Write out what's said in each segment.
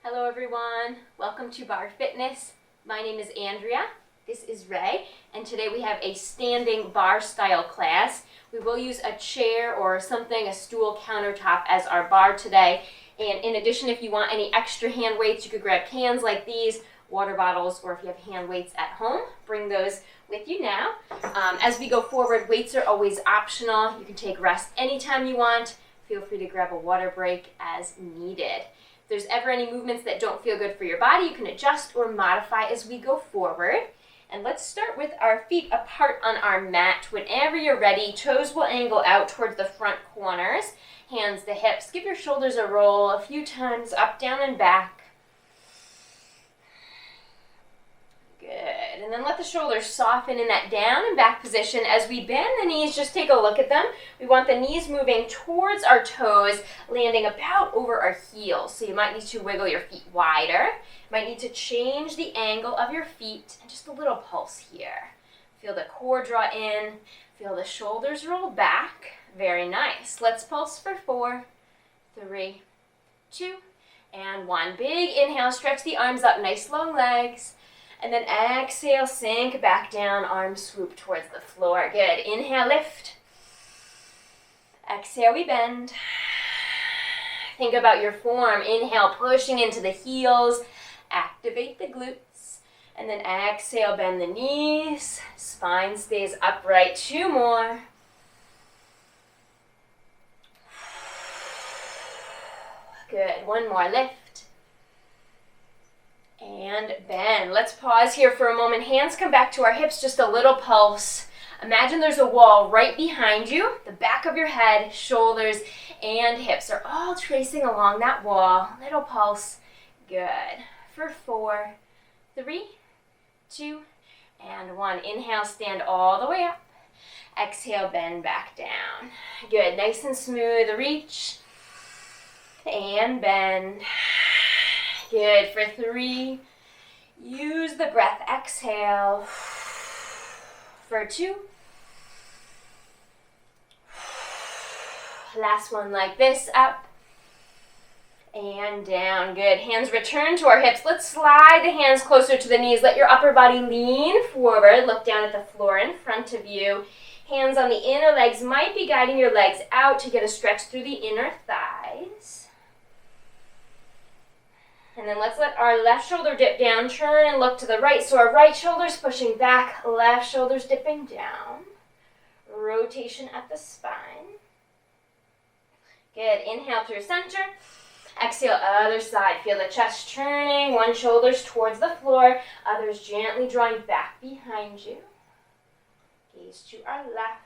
Hello everyone, welcome to Barre Fitness. My name is Andrea, this is Ray, and today we have a standing bar style class. We will use a chair or something, a stool countertop as our bar today. And in addition, if you want any extra hand weights, you could grab cans like these, water bottles, or if you have hand weights at home, bring those with you now. As we go forward, weights are always optional. You can take rest anytime you want. Feel free to grab a water break as needed. If there's ever any movements that don't feel good for your body, you can adjust or modify as we go forward. And let's start with our feet apart on our mat. Whenever you're ready, toes will angle out towards the front corners, hands to hips. Give your shoulders a roll a few times, up, down, and back. Good. And then let the shoulders soften in that down and back position. As we bend the knees, just take a look at them. We want the knees moving towards our toes, landing about over our heels. So you might need to wiggle your feet wider. You might need to change the angle of your feet, and just a little pulse here. Feel the core draw in. Feel the shoulders roll back. Very nice. Let's pulse for 4, 3, 2, and 1. Big inhale, stretch the arms up, nice long legs. And then exhale, sink back down, arms swoop towards the floor. Good. Inhale, lift. Exhale, we bend. Think about your form. Inhale, pushing into the heels. Activate the glutes. And then exhale, bend the knees. Spine stays upright. 2 more. Good. 1 more, lift. And bend. Let's pause here for a moment. Hands come back to our hips, just a little pulse. Imagine there's a wall right behind you. The back of your head, shoulders, and hips are all tracing along that wall. Little pulse. Good. For 4, 3, 2, and 1. Inhale, stand all the way up. Exhale, bend back down. Good. Nice and smooth. Reach. And bend. Good. For 3, use the breath. Exhale. For 2. Last one like this. Up and down. Good. Hands return to our hips. Let's slide the hands closer to the knees. Let your upper body lean forward. Look down at the floor in front of you. Hands on the inner legs might be guiding your legs out to get a stretch through the inner thighs. And then let's let our left shoulder dip down, turn and look to the right. So our right shoulder's pushing back, left shoulder's dipping down. Rotation at the spine. Good. Inhale through center. Exhale, other side. Feel the chest turning. One shoulder's towards the floor, others gently drawing back behind you. Gaze to our left.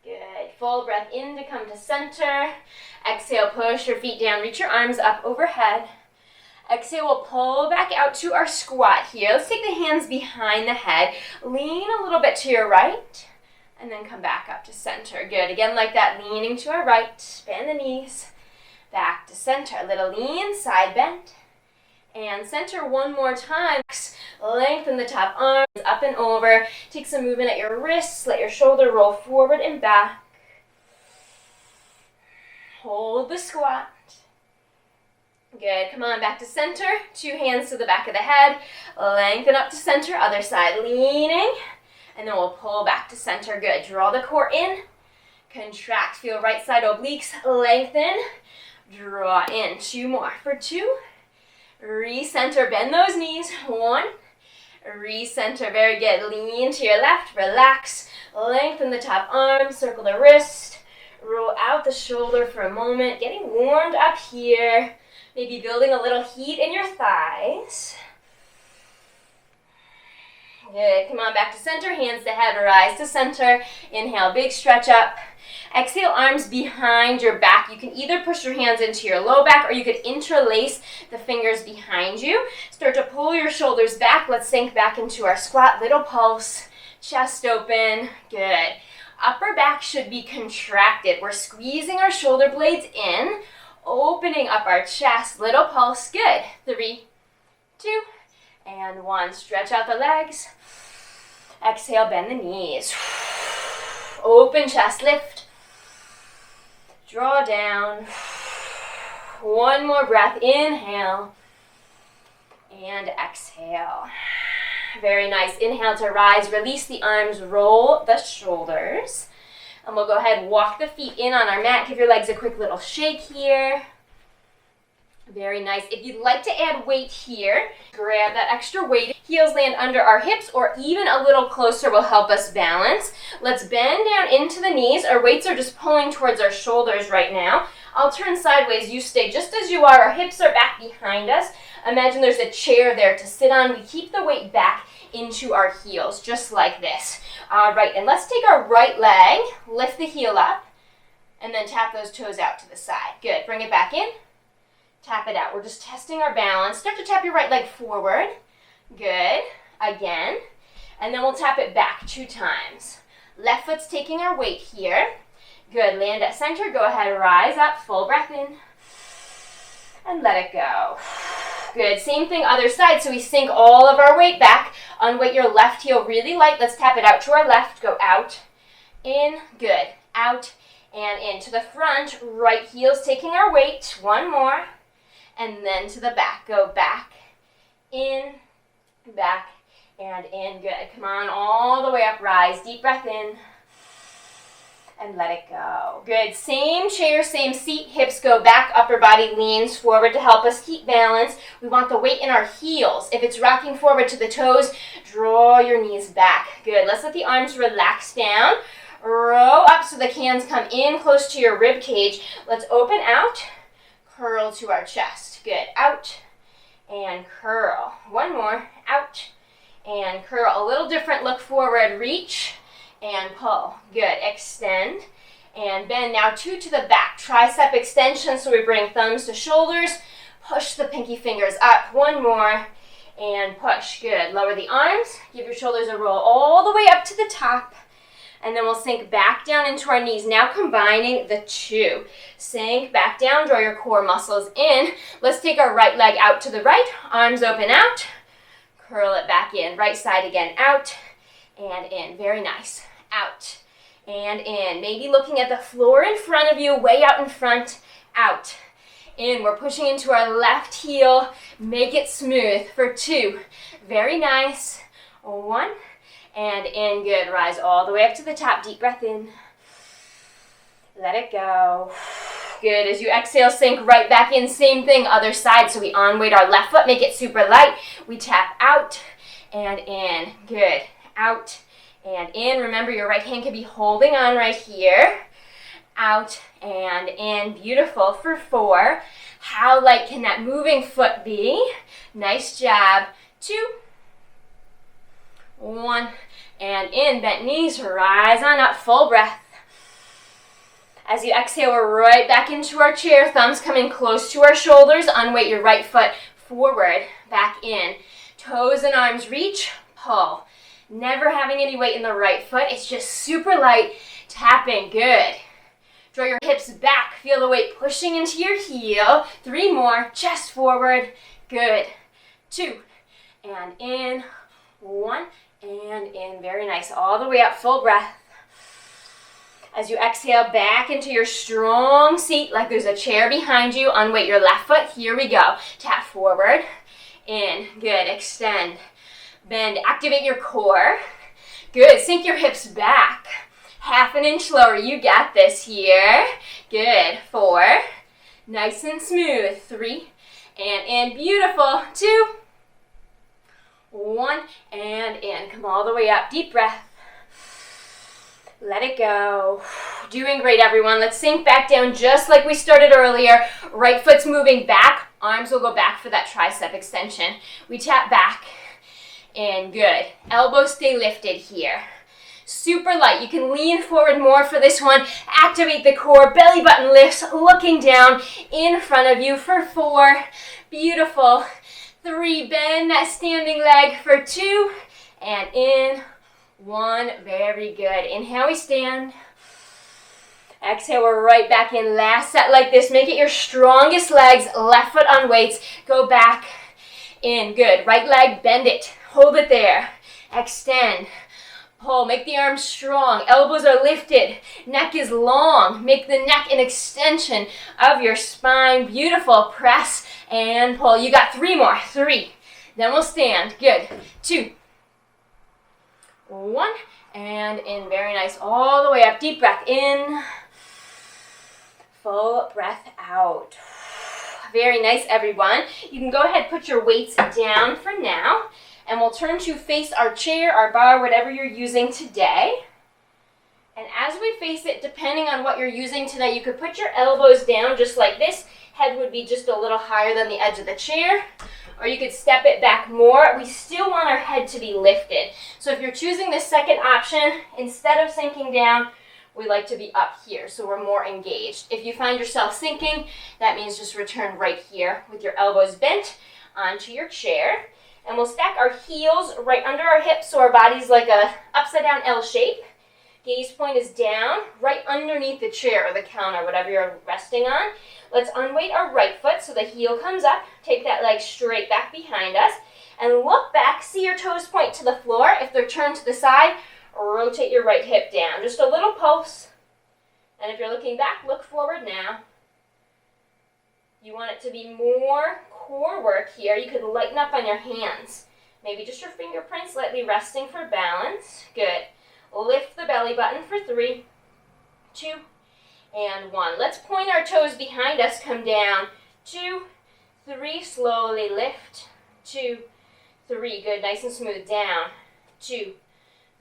Good. Full breath in to come to center. Exhale, push your feet down. Reach your arms up overhead. Exhale, we'll pull back out to our squat here. Let's take the hands behind the head. Lean a little bit to your right. And then come back up to center. Good. Again, like that, leaning to our right. Bend the knees. Back to center. A little lean, side bend. And center one more time. Lengthen the top arms up and over. Take some movement at your wrists. Let your shoulder roll forward and back. Hold the squat. Good. Come on, back to center. 2 hands to the back of the head. Lengthen up to center. Other side, leaning. And then we'll pull back to center. Good. Draw the core in. Contract. Feel right side obliques. Lengthen. Draw in. 2 more. For 2. Recenter. Bend those knees. 1. Recenter. Very good. Lean to your left. Relax. Lengthen the top arm. Circle the wrist. Roll out the shoulder for a moment. Getting warmed up here. Maybe building a little heat in your thighs. Good. Come on, back to center. Hands to head. Rise to center. Inhale. Big stretch up. Exhale, arms behind your back. You can either push your hands into your low back or you could interlace the fingers behind you. Start to pull your shoulders back. Let's sink back into our squat. Little pulse. Chest open. Good. Upper back should be contracted. We're squeezing our shoulder blades in, opening up our chest. Little pulse. Good. 3, 2, and 1. Stretch out the legs. Exhale, bend the knees. Open chest, lift. Draw down. One more breath. Inhale and exhale. Very nice. Inhale to rise. Release the arms. Roll the shoulders. And we'll go ahead and walk the feet in on our mat. Give your legs a quick little shake here. Very nice. If you'd like to add weight here, grab that extra weight. Heels land under our hips or even a little closer will help us balance. Let's bend down into the knees. Our weights are just pulling towards our shoulders right now. I'll turn sideways. You stay just as you are. Our hips are back behind us. Imagine there's a chair there to sit on. We keep the weight back into our heels, just like this. All right, and let's take our right leg, lift the heel up, and then tap those toes out to the side. Good. Bring it back in. Tap it out. We're just testing our balance. Start to tap your right leg forward. Good. Again. And then we'll tap it back 2 times. Left foot's taking our weight here. Good. Land at center. Go ahead. Rise up. Full breath in. And let it go. Good. Same thing other side. So we sink all of our weight back. Unweight your left heel really light. Let's tap it out to our left. Go out. In. Good. Out. And in. To the front. Right heel's taking our weight. One more. And then to the back. Go back, in, back, and in. Good. Come on, all the way up. Rise. Deep breath in. And let it go. Good. Same chair, same seat. Hips go back. Upper body leans forward to help us keep balance. We want the weight in our heels. If it's rocking forward to the toes, draw your knees back. Good. Let's let the arms relax down. Row up so the hands come in close to your rib cage. Let's open out. Curl to our chest. Good. Out and curl. One more. Out and curl. A little different. Look forward. Reach and pull. Good. Extend and bend. Now 2 to the back. Tricep extension. So we bring thumbs to shoulders. Push the pinky fingers up. One more and push. Good. Lower the arms. Give your shoulders a roll all the way up to the top. And then we'll sink back down into our knees. Now combining the 2. Sink back down, draw your core muscles in. Let's take our right leg out to the right. Arms open out. Curl it back in. Right side again. Out and in. Very nice. Out and in. Maybe looking at the floor in front of you, way out in front. Out. In. We're pushing into our left heel. Make it smooth for 2. Very nice. 1. And in. Good. Rise all the way up to the top. Deep breath in. Let it go. Good. As you exhale, sink right back in. Same thing, other side. So we on-weight our left foot. Make it super light. We tap out and in. Good. Out and in. Remember, your right hand can be holding on right here. Out and in. Beautiful. For 4. How light can that moving foot be? Nice job. 2. 1. And in. Bent knees. Rise on up. Full breath. As you exhale, we're right back into our chair. Thumbs coming close to our shoulders. Unweight your right foot forward. Back in. Toes and arms reach. Pull. Never having any weight in the right foot. It's just super light. Tapping. Good. Draw your hips back. Feel the weight pushing into your heel. 3 more. Chest forward. Good. 2. And in. 1. And in. Very nice. All the way up. Full breath. As you exhale back into your strong seat, like there's a chair behind you. Unweight your left foot. Here we go. Tap forward. In. Good. Extend. Bend. Activate your core. Good. Sink your hips back. Half an inch lower. You got this here. Good. 4. Nice and smooth. 3. And in. Beautiful. 2. 1. And in. Come all the way up. Deep breath. Let it go. Doing great, everyone. Let's sink back down just like we started earlier. Right foot's moving back. Arms will go back for that tricep extension. We tap back. And good. Elbows stay lifted here. Super light. You can lean forward more for this one. Activate the core. Belly button lifts. Looking down in front of you for 4. Beautiful. 3. Bend that standing leg for 2. And in. 1. Very good. Inhale, we stand. Exhale, we're right back in. Last set like this. Make it your strongest legs. Left foot on weights. Go back. In. Good. Right leg, bend it. Hold it there. Extend. Pull, make the arms strong, elbows are lifted, neck is long. Make the neck an extension of your spine. Beautiful. Press and pull. You got 3 more. 3. Then we'll stand. Good. 2, 1, and in. Very nice. All the way up. Deep breath in. Full breath out. Very nice, everyone. You can go ahead, put your weights down for now. And we'll turn to face our chair, our bar, whatever you're using today. And as we face it, depending on what you're using today, you could put your elbows down just like this. Head would be just a little higher than the edge of the chair. Or you could step it back more. We still want our head to be lifted. So if you're choosing the second option, instead of sinking down, we like to be up here, so we're more engaged. If you find yourself sinking, that means just return right here with your elbows bent onto your chair. And we'll stack our heels right under our hips so our body's like a upside down L shape. Gaze point is down, right underneath the chair or the counter, whatever you're resting on. Let's unweight our right foot so the heel comes up. Take that leg straight back behind us. And look back, see your toes point to the floor. If they're turned to the side, rotate your right hip down. Just a little pulse. And if you're looking back, look forward now. You want it to be more core work here. You could lighten up on your hands. Maybe just your fingerprints lightly resting for balance. Good. Lift the belly button for 3, 2, and 1. Let's point our toes behind us. Come down. 2, 3. Slowly lift. 2, 3. Good. Nice and smooth. Down. 2,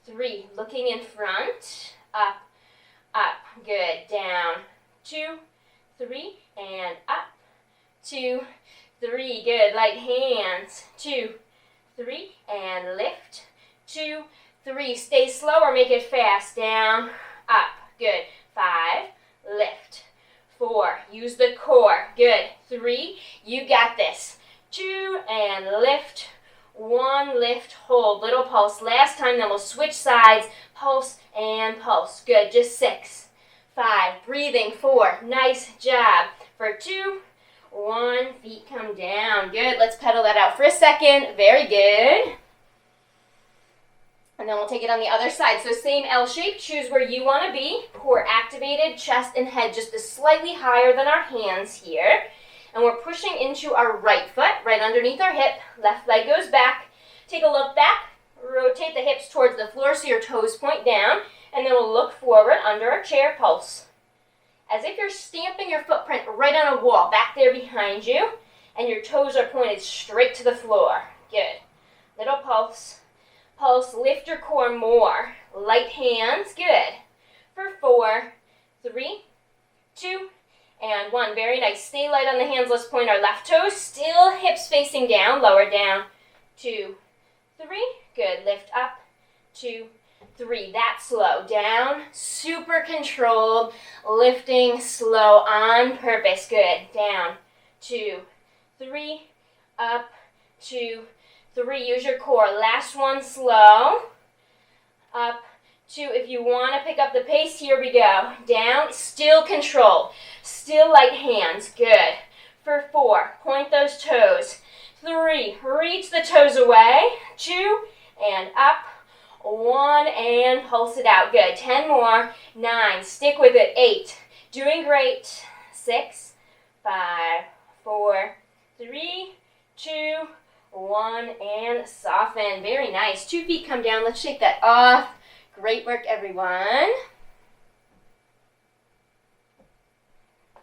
3. Looking in front. Up. Up. Good. Down. 2, 3. And up. 2, 3. Good. Light hands. 2, 3. And lift. 2, 3. Stay slow or make it fast. Down. Up. Good. 5. Lift. 4. Use the core. Good. 3. You got this. 2. And lift. 1. Lift. Hold. Little pulse. Last time. Then we'll switch sides. Pulse and pulse. Good. Just 6. 5. Breathing. 4. Nice job. For 2. 1, feet come down. Good. Let's pedal that out for a second. Very good. And then we'll take it on the other side. So same L shape. Choose where you want to be. Core activated, chest and head just a slightly higher than our hands here. And we're pushing into our right foot, right underneath our hip. Left leg goes back. Take a look back. Rotate the hips towards the floor so your toes point down. And then we'll look forward under our chair. Pulse. As if you're stamping your footprint right on a wall back there behind you, and your toes are pointed straight to the floor. Good. Little pulse. Pulse, lift your core more. Light hands, good. For 4, 3, 2, and 1. Very nice. Stay light on the hands. Let's point our left toes. Still hips facing down. Lower down. 2, 3. Good. Lift up. 2, 3. That's slow. Down. Super controlled. Lifting slow on purpose. Good. Down. 2, 3. Up. 2, 3. Use your core. Last one slow. Up. 2. If you want to pick up the pace, here we go. Down. Still controlled. Still light hands. Good. For 4. Point those toes. 3. Reach the toes away. 2. And up. 1 and pulse it out. Good. 10 more. 9. Stick with it. 8. Doing great. 6, 5, 4, 3, 2, 1, and soften. Very nice. 2 feet come down. Let's shake that off. Great work, everyone.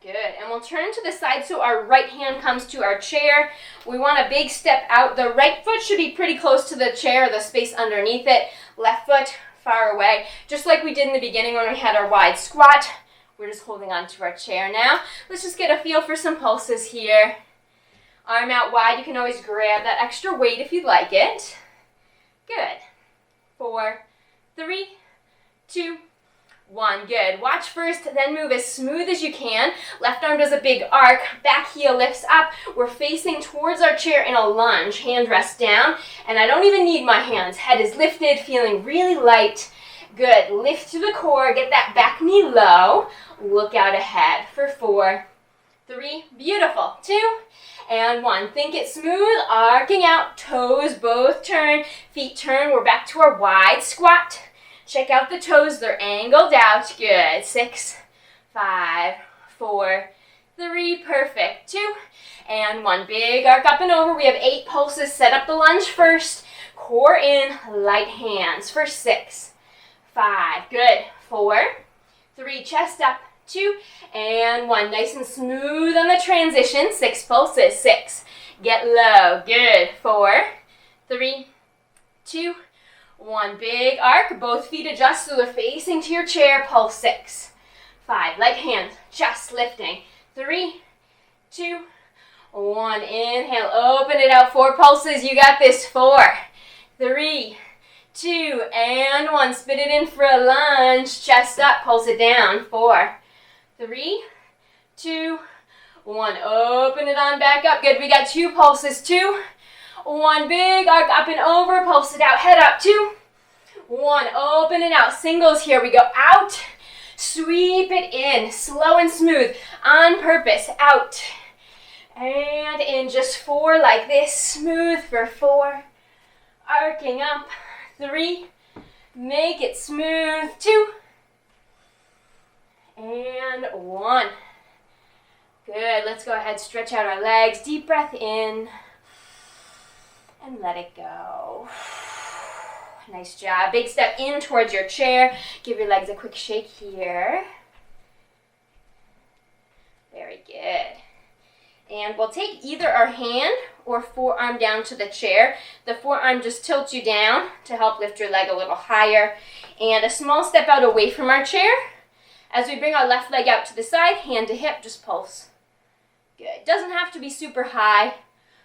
Good. And we'll turn to the side so our right hand comes to our chair. We want a big step out. The right foot should be pretty close to the chair, the space underneath it. Left foot far away. Just like we did in the beginning when we had our wide squat. We're just holding on to our chair now. Let's just get a feel for some pulses here. Arm out wide. You can always grab that extra weight if you'd like it. Good. 4, 3, 2, 1. Good. Watch first, then move as smooth as you can. Left arm does a big arc. Back heel lifts up. We're facing towards our chair in a lunge. Hand rests down. And I don't even need my hands. Head is lifted, feeling really light. Good. Lift to the core. Get that back knee low. Look out ahead for 4, 3. Beautiful. 2, and 1. Think it smooth. Arcing out. Toes both turn. Feet turn. We're back to our wide squat. Check out the toes, they're angled out. Good. 6, 5, 4, 3, perfect. 2, and 1. Big arc up and over. We have 8 pulses. Set up the lunge first. Core in, light hands for 6, 5, good. 4, 3, chest up. 2, and 1. Nice and smooth on the transition. 6 pulses. 6, get low. Good. 4, 3, 2, 1. Big arc. Both feet adjust so they're facing to your chair. Pulse 6, 5. Light hands. Just lifting. 3, 2, 1. Inhale. Open it out. 4 pulses. You got this. 4, 3, 2, and 1. Spit it in for a lunge. Chest up. Pulse it down. 4, 3, 2, 1. Open it on back up. Good. We got 2 pulses. 2, 1. Big arc up and over. Pulse it out. Head up. 2, 1. Open it out. Singles here. We go out. Sweep it in. Slow and smooth. On purpose. Out. And in. Just 4 like this. Smooth for 4. Arcing up. 3. Make it smooth. 2. And 1. Good. Let's go ahead. Stretch out our legs. Deep breath in. And let it go. Nice job. Big step in towards your chair. Give your legs a quick shake here. Very good. And we'll take either our hand or forearm down to the chair. The forearm just tilts you down to help lift your leg a little higher. And a small step out away from our chair. As we bring our left leg out to the side, hand to hip, just pulse. Good. Doesn't have to be super high.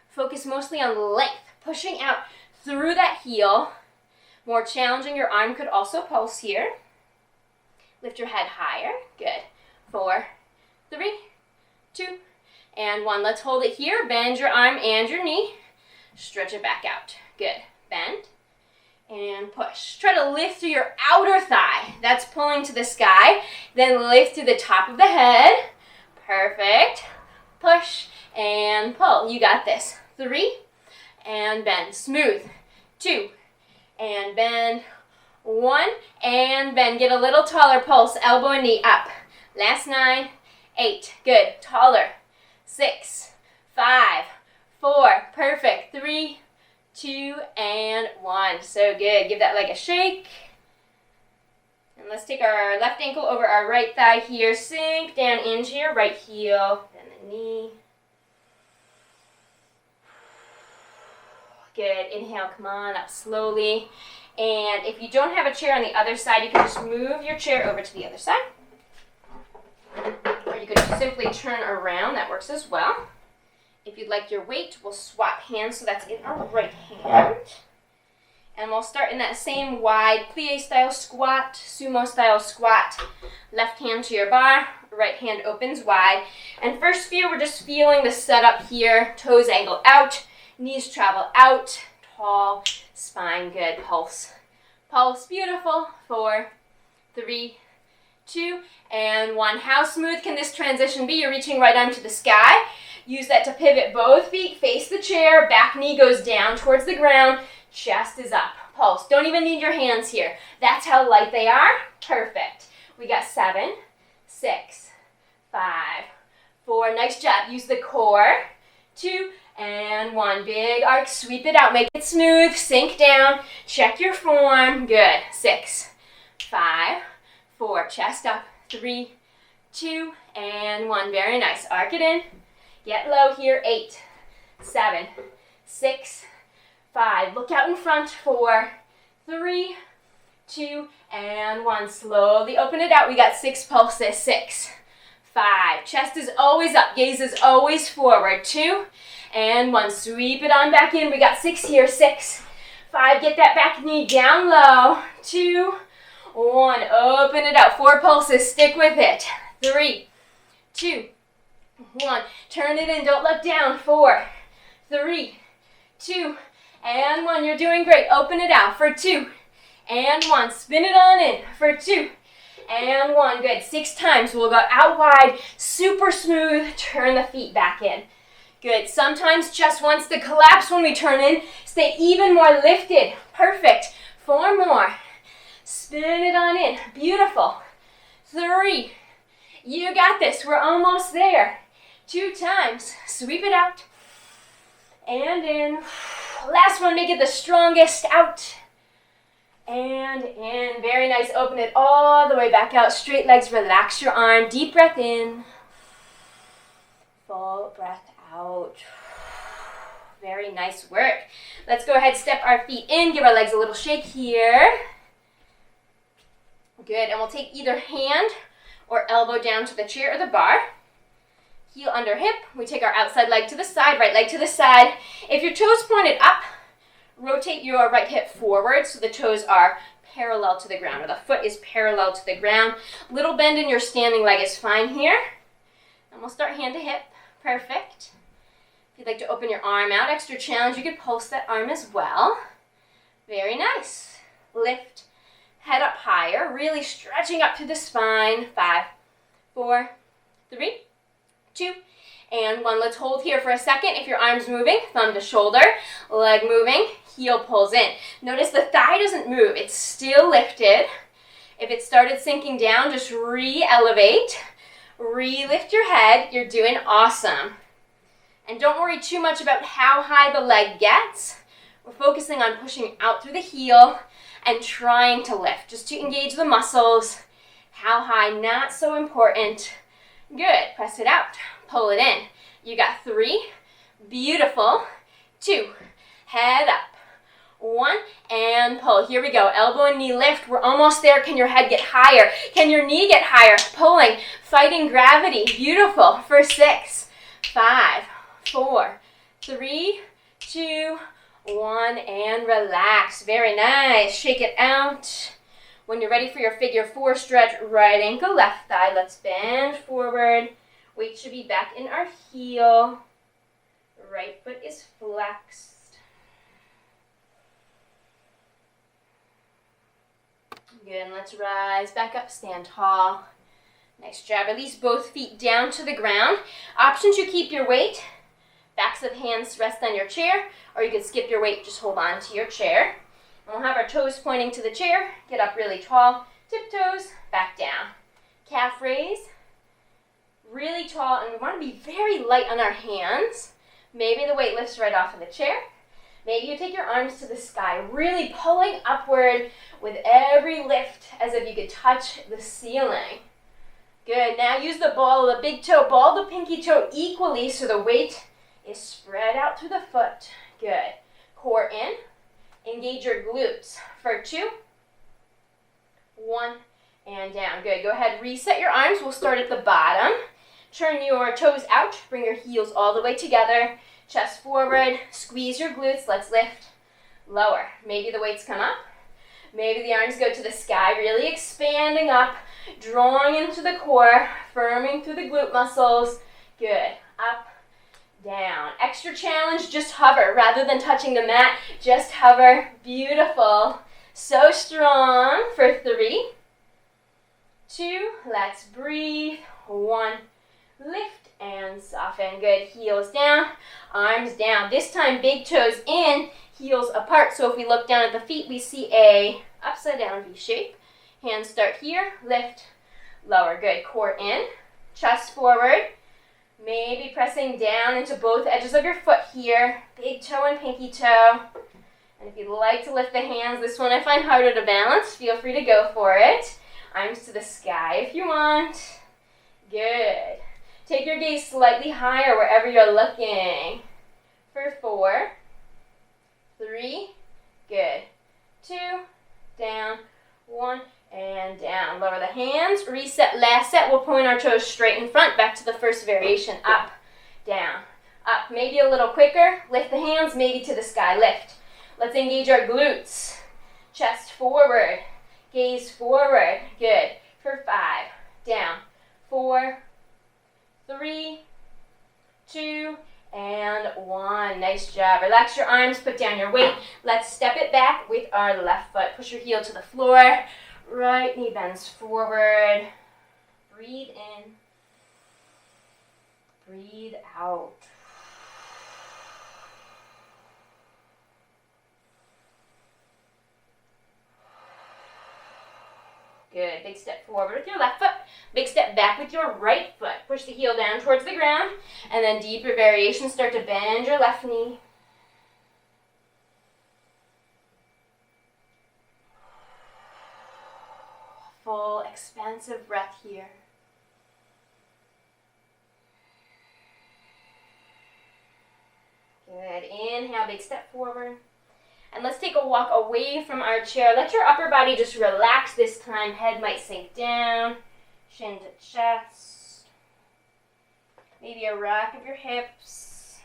Focus mostly on length. Pushing out through that heel. More challenging, your arm could also pulse here. Lift your head higher. Good. 4, 3, 2, and 1. Let's hold it here. Bend your arm and your knee. Stretch it back out. Good. Bend and push. Try to lift through your outer thigh. That's pulling to the sky. Then lift through the top of the head. Perfect. Push and pull. You got this. 3, and bend. Smooth. 2, and bend. 1, and bend. Get a little taller pulse. Elbow and knee up. Last 9, 8. Good. Taller. 6, 5, 4. Perfect. 3, 2, and 1. So good. Give that leg a shake. And let's take our left ankle over our right thigh here. Sink down into your right heel. Bend the knee. Good. Inhale. Come on up slowly. And if you don't have a chair on the other side, you can just move your chair over to the other side. Or you could simply turn around. That works as well. If you'd like your weight, we'll swap hands. So that's in our right hand. And we'll start in that same wide plie style squat, sumo style squat. Left hand to your bar, right hand opens wide. And first few, we're just feeling the setup here. Toes angle out, knees travel out, tall, spine good. Pulse. Pulse, beautiful. 4, 3, 2, and 1. How smooth can this transition be? You're reaching right arm to the sky. Use that to pivot both feet, face the chair, back knee goes down towards the ground, chest is up. Pulse. Don't even need your hands here. That's how light they are. Perfect. We got 7, 6, 5, 4. Nice job. Use the core. 2, and 1. Big arc. Sweep it out. Make it smooth. Sink down. Check your form. Good. 6, 5, 4. Chest up. 3, 2, and 1. Very nice. Arc it in. Get low here. 8, 7, 6, 5. Look out in front. 4, 3, 2, and 1. Slowly open it out. We got 6 pulses. 6, 5. Chest is always up. Gaze is always forward. 2, and 1. Sweep it on back in. We got 6 here. 6, 5. Get that back knee down low. 2, 1. Open it out. 4 pulses. Stick with it. 3, 2, 1. Turn it in. Don't look down. 4, 3, 2, and 1. You're doing great. Open it out for 2, and 1. Spin it on in for 2, and 1. Good. 6 times. We'll go out wide. Super smooth. Turn the feet back in. Good. Sometimes chest wants to collapse when we turn in. Stay even more lifted. Perfect. 4 more. Spin it on in. Beautiful. 3. You got this. We're almost there. 2 times. Sweep it out. And in. Last one, make it the strongest. Out. And in. Very nice. Open it all the way back out. Straight legs. Relax your arm. Deep breath in. Full breath out. Very nice work. Let's go ahead, step our feet in. Give our legs a little shake here. Good. And we'll take either hand or elbow down to the chair or the bar. Heel under hip. We take our outside leg to the side, right leg to the side. If your toes pointed up, rotate your right hip forward so the toes are parallel to the ground, or the foot is parallel to the ground. Little bend in your standing leg is fine here. And we'll start hand to hip. Perfect. If you'd like to open your arm out, extra challenge, you could pulse that arm as well. Very nice. Lift, head up higher, really stretching up through the spine. 5, 4, 3, 2, and 1. Let's hold here for a second. If your arm's moving, thumb to shoulder, leg moving, heel pulls in. Notice the thigh doesn't move. It's still lifted. If it started sinking down, just re-elevate. Re-lift your head. You're doing awesome. And don't worry too much about how high the leg gets. We're focusing on pushing out through the heel and trying to lift, just to engage the muscles. How high, not so important. Good. Press it out. Pull it in. You got 3. Beautiful. 2. Head up. 1. And pull. Here we go. Elbow and knee lift. We're almost there. Can your head get higher? Can your knee get higher? Pulling. Fighting gravity. Beautiful. For 6, 5, 4, 3, 2, 1. And relax. Very nice. Shake it out. When you're ready for your figure 4 stretch, right ankle, left thigh. Let's bend forward. Weight should be back in our heel. Right foot is flexed. Good, and let's rise back up, stand tall. Nice job. Release both feet down to the ground. Option to keep your weight. Backs of hands rest on your chair, or you could skip your weight, just hold on to your chair. And we'll have our toes pointing to the chair. Get up really tall. Tiptoes, back down. Calf raise. Really tall, and we want to be very light on our hands. Maybe the weight lifts right off of the chair. Maybe you take your arms to the sky, really pulling upward with every lift as if you could touch the ceiling. Good. Now use the ball of the big toe, ball the pinky toe equally so the weight is spread out through the foot. Good. Core in. Engage your glutes for 2, 1, and down. Good. Go ahead, reset your arms. We'll start at the bottom. Turn your toes out. Bring your heels all the way together. Chest forward. Squeeze your glutes. Let's lift. Lower. Maybe the weights come up. Maybe the arms go to the sky. Really expanding up. Drawing into the core. Firming through the glute muscles. Good. Up. Down. Extra challenge, just hover. Rather than touching the mat, just hover. Beautiful. So strong for 3, 2, let's breathe. 1, lift and soften. Good. Heels down, arms down. This time, big toes in, heels apart. So if we look down at the feet, we see a upside down V shape. Hands start here, lift, lower. Good. Core in, chest forward. Maybe pressing down into both edges of your foot here. Big toe and pinky toe. And if you'd like to lift the hands, this one I find harder to balance. Feel free to go for it. Arms to the sky if you want. Good. Take your gaze slightly higher wherever you're looking. For 4, 3, good. 2, down, 1, and down. Lower the hands. Reset. Last set. We'll point our toes straight in front. Back to the first variation. Up, down, up. Maybe a little quicker. Lift the hands. Maybe to the sky. Lift. Let's engage our glutes. Chest forward. Gaze forward. Good. For 5. Down. 4, 3, 2, and 1. Nice job. Relax your arms. Put down your weight. Let's step it back with our left foot. Push your heel to the floor. Right knee bends forward. Breathe in. Breathe out. Good. Big step forward with your left foot. Big step back with your right foot. Push the heel down towards the ground. And then deeper variations. Start to bend your left knee. Full expansive breath here. Good. Inhale, big step forward. And let's take a walk away from our chair. Let your upper body just relax this time. Head might sink down. Chin to chest. Maybe a rock of your hips.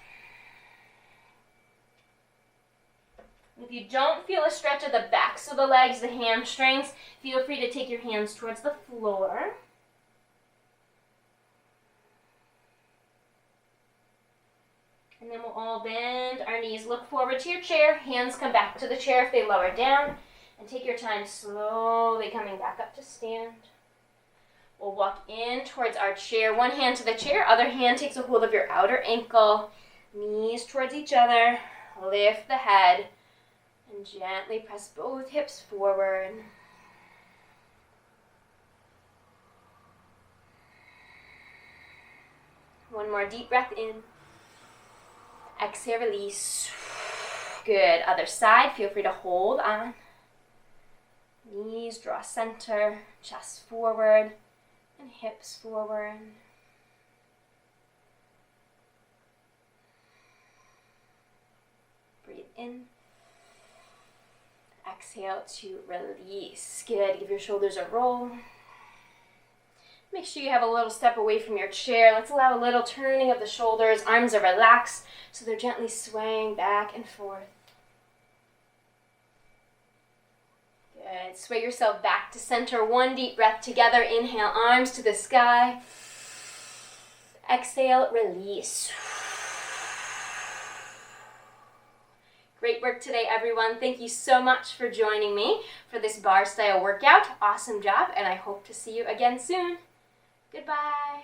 If you don't feel a stretch of the backs of the legs, the hamstrings, feel free to take your hands towards the floor. And then we'll all bend our knees, look forward to your chair, hands come back to the chair if they lower down, and take your time slowly coming back up to stand. We'll walk in towards our chair, one hand to the chair, other hand takes a hold of your outer ankle, knees towards each other, lift the head, and gently press both hips forward. One more deep breath in. Exhale, release. Good. Other side, feel free to hold on. Knees draw center, chest forward, and hips forward. Breathe in. Exhale to release. Good. Give your shoulders a roll. Make sure you have a little step away from your chair. Let's allow a little turning of the shoulders. Arms are relaxed, so they're gently swaying back and forth. Good. Sway yourself back to center. One deep breath together. Inhale, arms to the sky. Exhale, release. Great work today, everyone. Thank you so much for joining me for this bar style workout. Awesome job, and I hope to see you again soon. Goodbye.